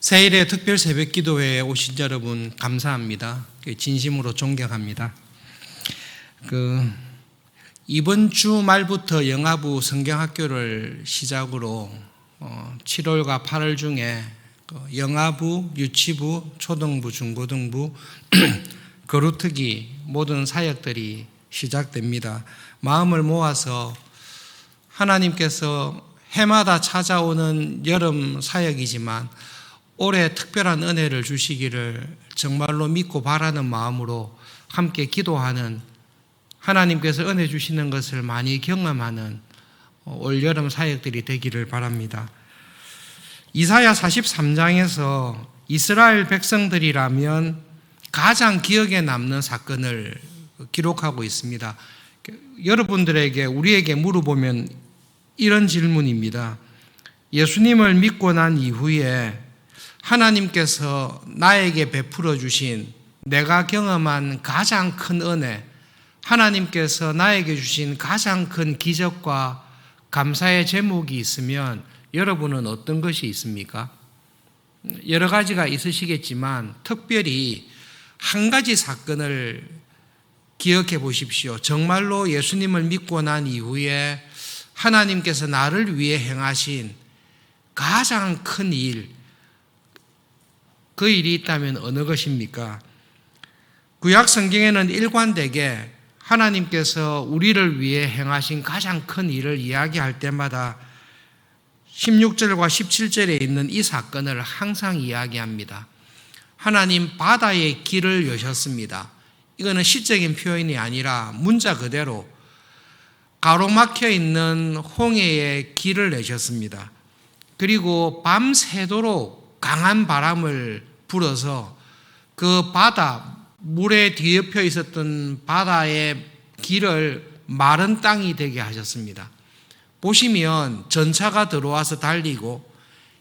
새해의 특별 새벽 기도회에 오신 여러분 감사합니다. 진심으로 존경합니다. 이번 주 말부터 영아부 성경학교를 시작으로 7월과 8월 중에 영아부, 유치부, 초등부, 중고등부, 거루트기 모든 사역들이 시작됩니다. 마음을 모아서 하나님께서 해마다 찾아오는 여름 사역이지만 올해 특별한 은혜를 주시기를 정말로 믿고 바라는 마음으로 함께 기도하는, 하나님께서 은혜 주시는 것을 많이 경험하는 올여름 사역들이 되기를 바랍니다. 이사야 43장에서 이스라엘 백성들이라면 가장 기억에 남는 사건을 기록하고 있습니다. 여러분들에게, 우리에게 물어보면 이런 질문입니다. 예수님을 믿고 난 이후에 하나님께서 나에게 베풀어 주신, 내가 경험한 가장 큰 은혜, 하나님께서 나에게 주신 가장 큰 기적과 감사의 제목이 있으면 여러분은 어떤 것이 있습니까? 여러 가지가 있으시겠지만 특별히 한 가지 사건을 기억해 보십시오. 정말로 예수님을 믿고 난 이후에 하나님께서 나를 위해 행하신 가장 큰 일, 그 일이 있다면 어느 것입니까? 구약 성경에는 일관되게 하나님께서 우리를 위해 행하신 가장 큰 일을 이야기할 때마다 16절과 17절에 있는 이 사건을 항상 이야기합니다. 하나님 바다의 길을 여셨습니다. 이거는 시적인 표현이 아니라 문자 그대로 가로막혀 있는 홍해의 길을 내셨습니다. 그리고 밤새도록 강한 바람을 불어서 그 바다, 물에 뒤엎여 있었던 바다의 길을 마른 땅이 되게 하셨습니다. 보시면 전차가 들어와서 달리고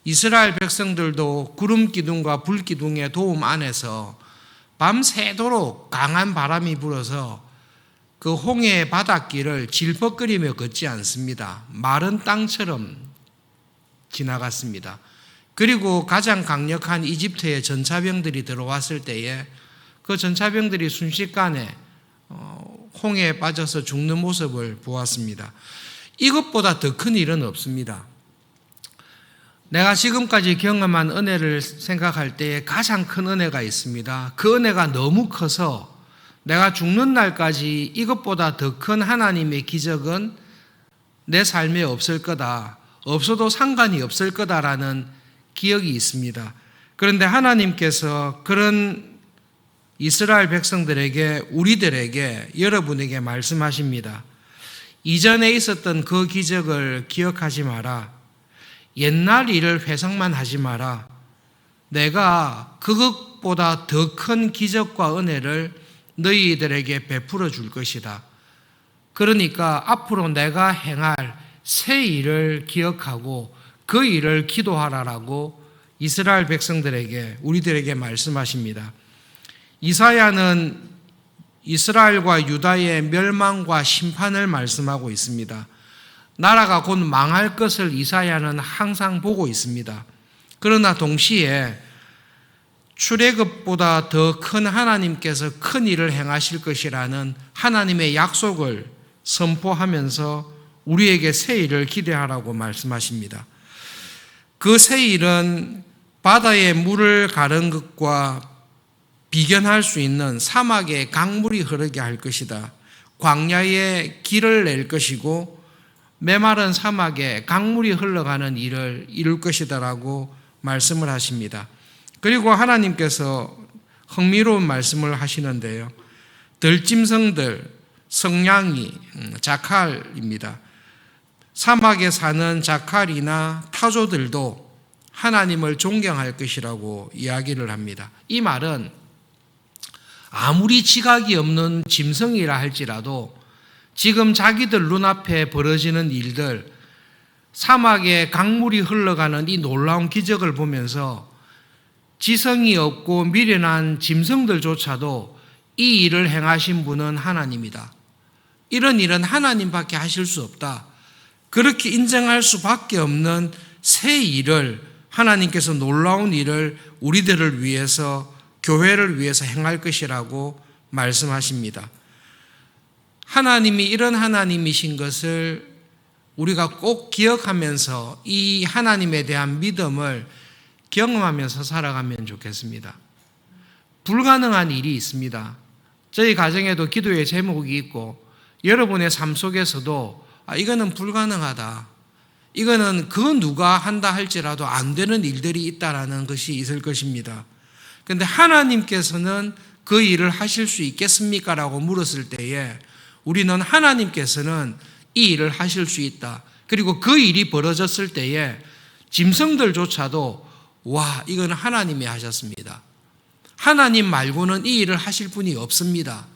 이스라엘 백성들도 구름 기둥과 불 기둥의 도움 안에서 밤새도록 강한 바람이 불어서 그 홍해의 바닷길을 질퍽거리며 걷지 않습니다. 마른 땅처럼 지나갔습니다. 그리고 가장 강력한 이집트의 전차병들이 들어왔을 때에 그 전차병들이 순식간에 홍해에 빠져서 죽는 모습을 보았습니다. 이것보다 더 큰 일은 없습니다. 내가 지금까지 경험한 은혜를 생각할 때에 가장 큰 은혜가 있습니다. 그 은혜가 너무 커서 내가 죽는 날까지 이것보다 더 큰 하나님의 기적은 내 삶에 없을 거다, 없어도 상관이 없을 거다라는 기억이 있습니다. 그런데 하나님께서 그런 이스라엘 백성들에게, 우리들에게, 여러분에게 말씀하십니다. 이전에 있었던 그 기적을 기억하지 마라. 옛날 일을 회상만 하지 마라. 내가 그것보다 더 큰 기적과 은혜를 너희들에게 베풀어 줄 것이다. 그러니까 앞으로 내가 행할 새 일을 기억하고 그 일을 기도하라라고 이스라엘 백성들에게, 우리들에게 말씀하십니다. 이사야는 이스라엘과 유다의 멸망과 심판을 말씀하고 있습니다. 나라가 곧 망할 것을 이사야는 항상 보고 있습니다. 그러나 동시에 출애굽보다 더 큰 하나님께서 큰 일을 행하실 것이라는 하나님의 약속을 선포하면서 우리에게 새 일을 기대하라고 말씀하십니다. 그 새 일은 바다의 물을 가른 것과 비견할 수 있는 사막에 강물이 흐르게 할 것이다. 광야에 길을 낼 것이고 메마른 사막에 강물이 흘러가는 일을 이룰 것이다라고 말씀을 하십니다. 그리고 하나님께서 흥미로운 말씀을 하시는데요. 들짐승들, 성냥이, 자칼입니다. 사막에 사는 자칼이나 타조들도 하나님을 존경할 것이라고 이야기를 합니다. 이 말은 아무리 지각이 없는 짐승이라 할지라도 지금 자기들 눈앞에 벌어지는 일들, 사막에 강물이 흘러가는 이 놀라운 기적을 보면서 지성이 없고 미련한 짐승들조차도 이 일을 행하신 분은 하나님이다. 이런 일은 하나님밖에 하실 수 없다. 그렇게 인정할 수밖에 없는 새 일을 하나님께서 놀라운 일을 우리들을 위해서, 교회를 위해서 행할 것이라고 말씀하십니다. 하나님이 이런 하나님이신 것을 우리가 꼭 기억하면서 이 하나님에 대한 믿음을 경험하면서 살아가면 좋겠습니다. 불가능한 일이 있습니다. 저희 가정에도 기도의 제목이 있고 여러분의 삶 속에서도 이거는 불가능하다, 이거는 그 누가 한다 할지라도 안 되는 일들이 있다라는 것이 있을 것입니다. 그런데 하나님께서는 그 일을 하실 수 있겠습니까? 라고 물었을 때에 우리는 하나님께서는 이 일을 하실 수 있다, 그리고 그 일이 벌어졌을 때에 짐승들조차도 와, 이건 하나님이 하셨습니다, 하나님 말고는 이 일을 하실 분이 없습니다,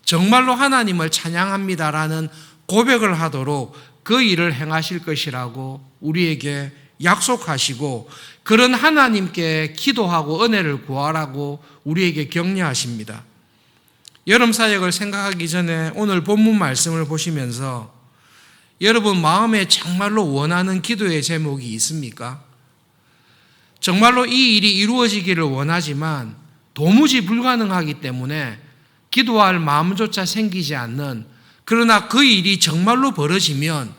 정말로 하나님을 찬양합니다라는 고백을 하도록 그 일을 행하실 것이라고 우리에게 약속하시고, 그런 하나님께 기도하고 은혜를 구하라고 우리에게 격려하십니다. 여름 사역을 생각하기 전에 오늘 본문 말씀을 보시면서 여러분 마음에 정말로 원하는 기도의 제목이 있습니까? 정말로 이 일이 이루어지기를 원하지만 도무지 불가능하기 때문에 기도할 마음조차 생기지 않는, 그러나 그 일이 정말로 벌어지면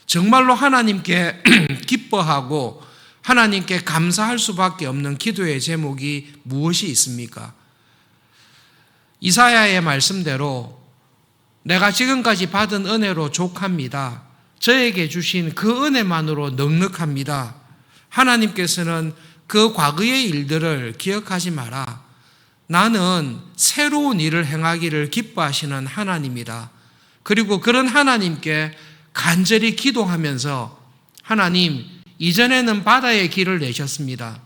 정말로 하나님께 기뻐하고 하나님께 감사할 수밖에 없는 기도의 제목이 무엇이 있습니까? 이사야의 말씀대로 내가 지금까지 받은 은혜로 족합니다, 저에게 주신 그 은혜만으로 넉넉합니다, 하나님께서는 그 과거의 일들을 기억하지 마라, 나는 새로운 일을 행하기를 기뻐하시는 하나님이다. 그리고 그런 하나님께 간절히 기도하면서 하나님, 이전에는 바다의 길을 내셨습니다.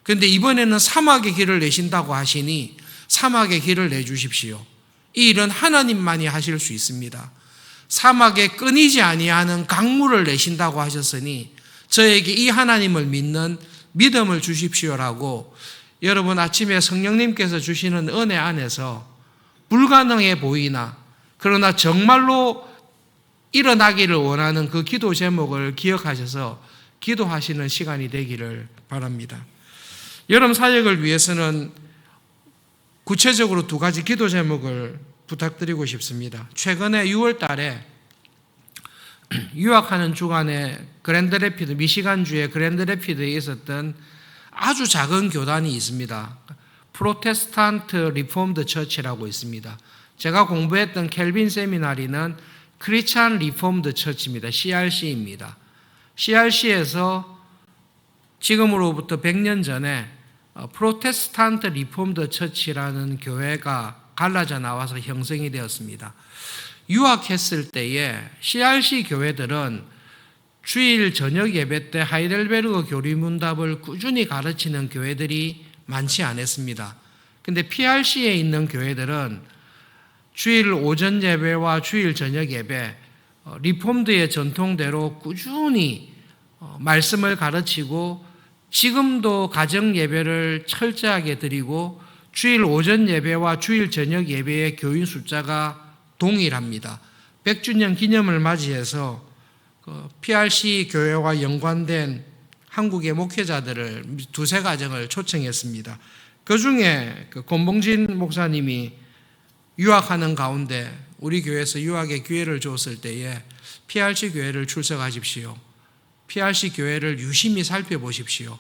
그런데 이번에는 사막의 길을 내신다고 하시니 사막의 길을 내주십시오. 이 일은 하나님만이 하실 수 있습니다. 사막에 끊이지 아니하는 강물을 내신다고 하셨으니 저에게 이 하나님을 믿는 믿음을 주십시오라고, 여러분 아침에 성령님께서 주시는 은혜 안에서 불가능해 보이나 그러나 정말로 일어나기를 원하는 그 기도 제목을 기억하셔서 기도하시는 시간이 되기를 바랍니다. 여름 사역을 위해서는 구체적으로 두 가지 기도 제목을 부탁드리고 싶습니다. 최근에 6월 달에 유학하는 주간에 그랜드래피드, 미시간주의 그랜드래피드에 있었던 아주 작은 교단이 있습니다. 프로테스탄트 리폼드 처치라고 있습니다. 제가 공부했던 켈빈 세미나리는 크리스찬 리폼드 처치입니다. CRC입니다. CRC에서 지금으로부터 100년 전에 프로테스탄트 리폼드 처치라는 교회가 갈라져 나와서 형성이 되었습니다. 유학했을 때에 CRC 교회들은 주일 저녁 예배 때 하이델베르그 교리문답을 꾸준히 가르치는 교회들이 많지 않았습니다. 그런데 PRC에 있는 교회들은 주일 오전 예배와 주일 저녁 예배, 리폼드의 전통대로 꾸준히 말씀을 가르치고 지금도 가정 예배를 철저하게 드리고 주일 오전 예배와 주일 저녁 예배의 교인 숫자가 동일합니다. 100주년 기념을 맞이해서 PRC 교회와 연관된 한국의 목회자들을 두세 가정을 초청했습니다. 그 중에 권봉진 목사님이 유학하는 가운데 우리 교회에서 유학의 기회를 줬을 때에 PRC 교회를 출석하십시오, PRC 교회를 유심히 살펴보십시오.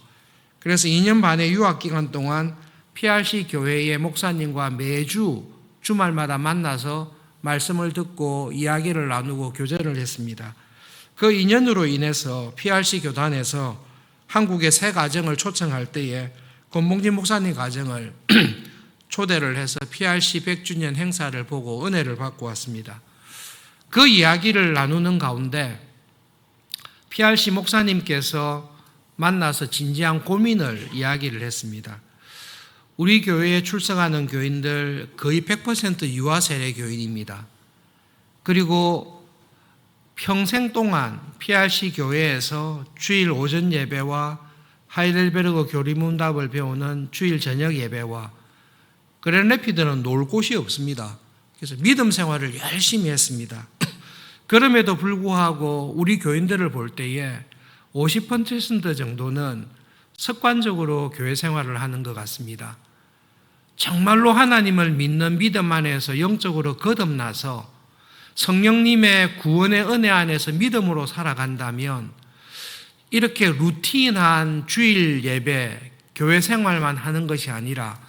그래서 2년 반의 유학 기간 동안 PRC 교회의 목사님과 매주 주말마다 만나서 말씀을 듣고 이야기를 나누고 교제를 했습니다. 그 인연으로 인해서 PRC 교단에서 한국의 세 가정을 초청할 때에 권봉진 목사님 가정을 초대를 해서 PRC 100주년 행사를 보고 은혜를 받고 왔습니다. 그 이야기를 나누는 가운데 PRC 목사님께서 만나서 진지한 고민을 이야기를 했습니다. 우리 교회에 출석하는 교인들 거의 100% 유아 세례 교인입니다. 그리고 평생 동안 PRC 교회에서 주일 오전 예배와 하이델베르그 교리문답을 배우는 주일 저녁 예배와 그랜드래피드는 놀 곳이 없습니다. 그래서 믿음 생활을 열심히 했습니다. 그럼에도 불구하고 우리 교인들을 볼 때에 50% 정도는 습관적으로 교회 생활을 하는 것 같습니다. 정말로 하나님을 믿는 믿음 안에서 영적으로 거듭나서 성령님의 구원의 은혜 안에서 믿음으로 살아간다면 이렇게 루틴한 주일 예배, 교회 생활만 하는 것이 아니라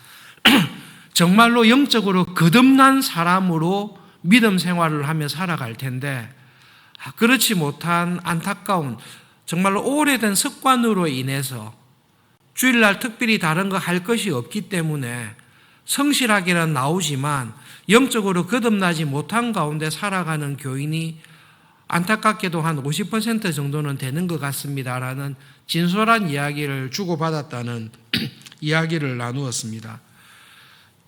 정말로 영적으로 거듭난 사람으로 믿음 생활을 하며 살아갈 텐데 그렇지 못한 안타까운 정말로 오래된 습관으로 인해서 주일날 특별히 다른 거 할 것이 없기 때문에 성실하게는 나오지만 영적으로 거듭나지 못한 가운데 살아가는 교인이 안타깝게도 한 50% 정도는 되는 것 같습니다라는 진솔한 이야기를 주고받았다는 이야기를 나누었습니다.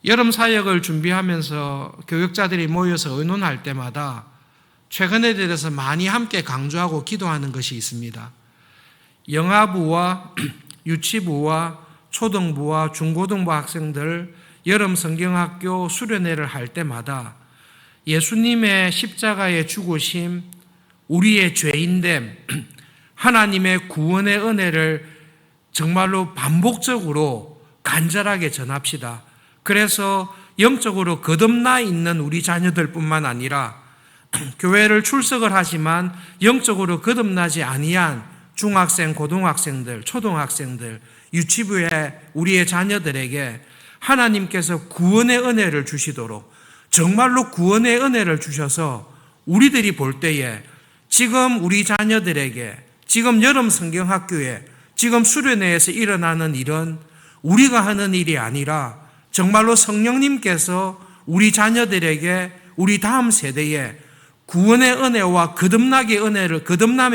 여름 사역을 준비하면서 교육자들이 모여서 의논할 때마다 최근에 대해서 많이 함께 강조하고 기도하는 것이 있습니다. 영아부와 유치부와 초등부와 중고등부 학생들 여름 성경학교 수련회를 할 때마다 예수님의 십자가의 죽으심, 우리의 죄인됨, 하나님의 구원의 은혜를 정말로 반복적으로 간절하게 전합시다. 그래서 영적으로 거듭나 있는 우리 자녀들뿐만 아니라 교회를 출석을 하지만 영적으로 거듭나지 아니한 중학생, 고등학생들, 초등학생들, 유치부의 우리의 자녀들에게 하나님께서 구원의 은혜를 주시도록 정말로 구원의 은혜를 주셔서 우리들이 볼 때에 지금 우리 자녀들에게 지금 여름 성경학교에 지금 수련회에서 일어나는 일은 우리가 하는 일이 아니라 정말로 성령님께서 우리 자녀들에게 우리 다음 세대에 구원의 은혜와 거듭남의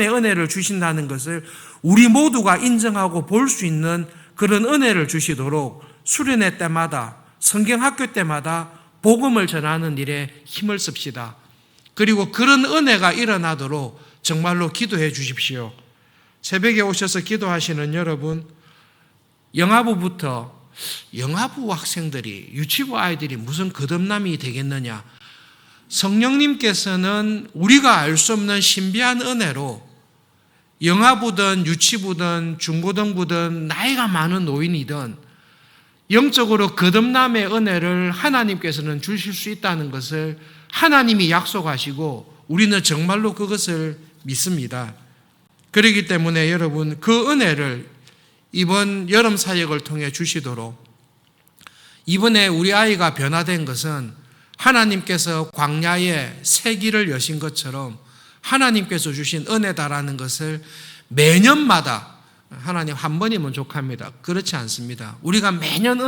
은혜를 주신다는 것을 우리 모두가 인정하고 볼 수 있는 그런 은혜를 주시도록 수련회 때마다 성경학교 때마다 복음을 전하는 일에 힘을 씁시다. 그리고 그런 은혜가 일어나도록 정말로 기도해 주십시오. 새벽에 오셔서 기도하시는 여러분, 영아부부터 영아부 학생들이 유치부 아이들이 무슨 거듭남이 되겠느냐. 성령님께서는 우리가 알 수 없는 신비한 은혜로 영아부든 유치부든 중고등부든 나이가 많은 노인이든 영적으로 거듭남의 은혜를 하나님께서는 주실 수 있다는 것을 하나님이 약속하시고 우리는 정말로 그것을 믿습니다. 그렇기 때문에 여러분 그 은혜를 이번 여름 사역을 통해 주시도록 이번에 우리 아이가 변화된 것은 하나님께서 광야에 새 길을 여신 것처럼 하나님께서 주신 은혜다라는 것을 매년마다 하나님 한 번이면 족합니다. 그렇지 않습니다. 우리가 매번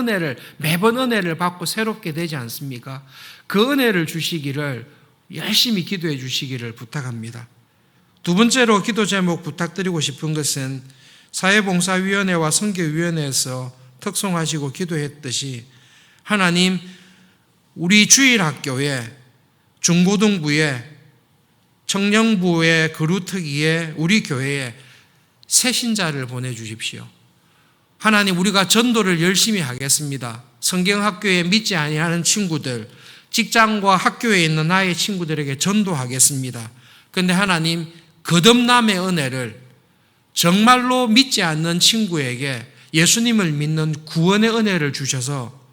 은혜를 받고 새롭게 되지 않습니까? 그 은혜를 주시기를 열심히 기도해 주시기를 부탁합니다. 두 번째로 기도 제목 부탁드리고 싶은 것은 사회봉사위원회와 선교위원회에서 특송하시고 기도했듯이 하나님 우리 주일학교에 중고등부에 청년부의 그루트기에 우리 교회에 새 신자를 보내주십시오. 하나님 우리가 전도를 열심히 하겠습니다. 성경학교에 믿지 아니하는 친구들, 직장과 학교에 있는 나의 친구들에게 전도하겠습니다. 그런데 하나님 거듭남의 은혜를 정말로 믿지 않는 친구에게 예수님을 믿는 구원의 은혜를 주셔서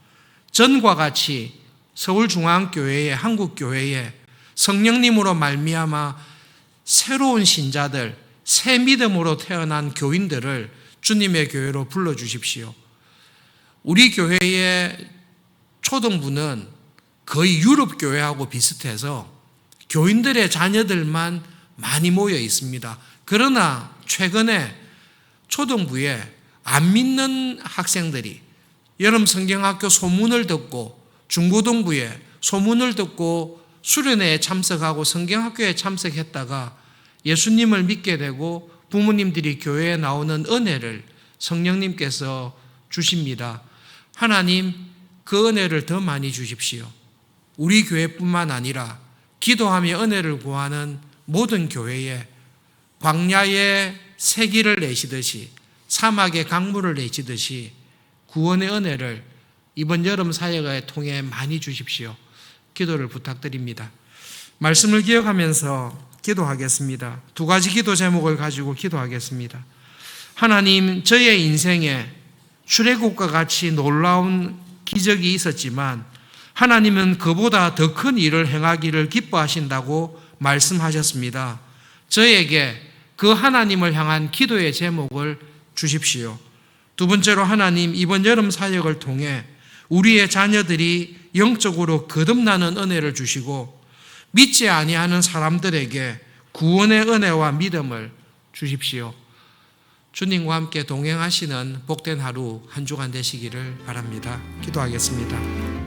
전과 같이 서울중앙교회에 한국교회에 성령님으로 말미암아 새로운 신자들, 새 믿음으로 태어난 교인들을 주님의 교회로 불러주십시오. 우리 교회의 초등부는 거의 유럽 교회하고 비슷해서 교인들의 자녀들만 많이 모여 있습니다. 그러나 최근에 초등부에 안 믿는 학생들이 여름 성경학교 소문을 듣고 중고등부에 소문을 듣고 수련회에 참석하고 성경학교에 참석했다가 예수님을 믿게 되고 부모님들이 교회에 나오는 은혜를 성령님께서 주십니다. 하나님 그 은혜를 더 많이 주십시오. 우리 교회뿐만 아니라 기도하며 은혜를 구하는 모든 교회에 광야에 새 길을 내시듯이 사막에 강물을 내시듯이 구원의 은혜를 이번 여름 사역을 통해 많이 주십시오. 기도를 부탁드립니다. 말씀을 기억하면서 기도하겠습니다. 두 가지 기도 제목을 가지고 기도하겠습니다. 하나님, 저의 인생에 출애굽과 같이 놀라운 기적이 있었지만 하나님은 그보다 더 큰 일을 행하기를 기뻐하신다고 말씀하셨습니다. 저에게 그 하나님을 향한 기도의 제목을 주십시오. 두 번째로, 하나님, 이번 여름 사역을 통해 우리의 자녀들이 영적으로 거듭나는 은혜를 주시고 믿지 아니하는 사람들에게 구원의 은혜와 믿음을 주십시오. 주님과 함께 동행하시는 복된 하루 한 주간 되시기를 바랍니다. 기도하겠습니다.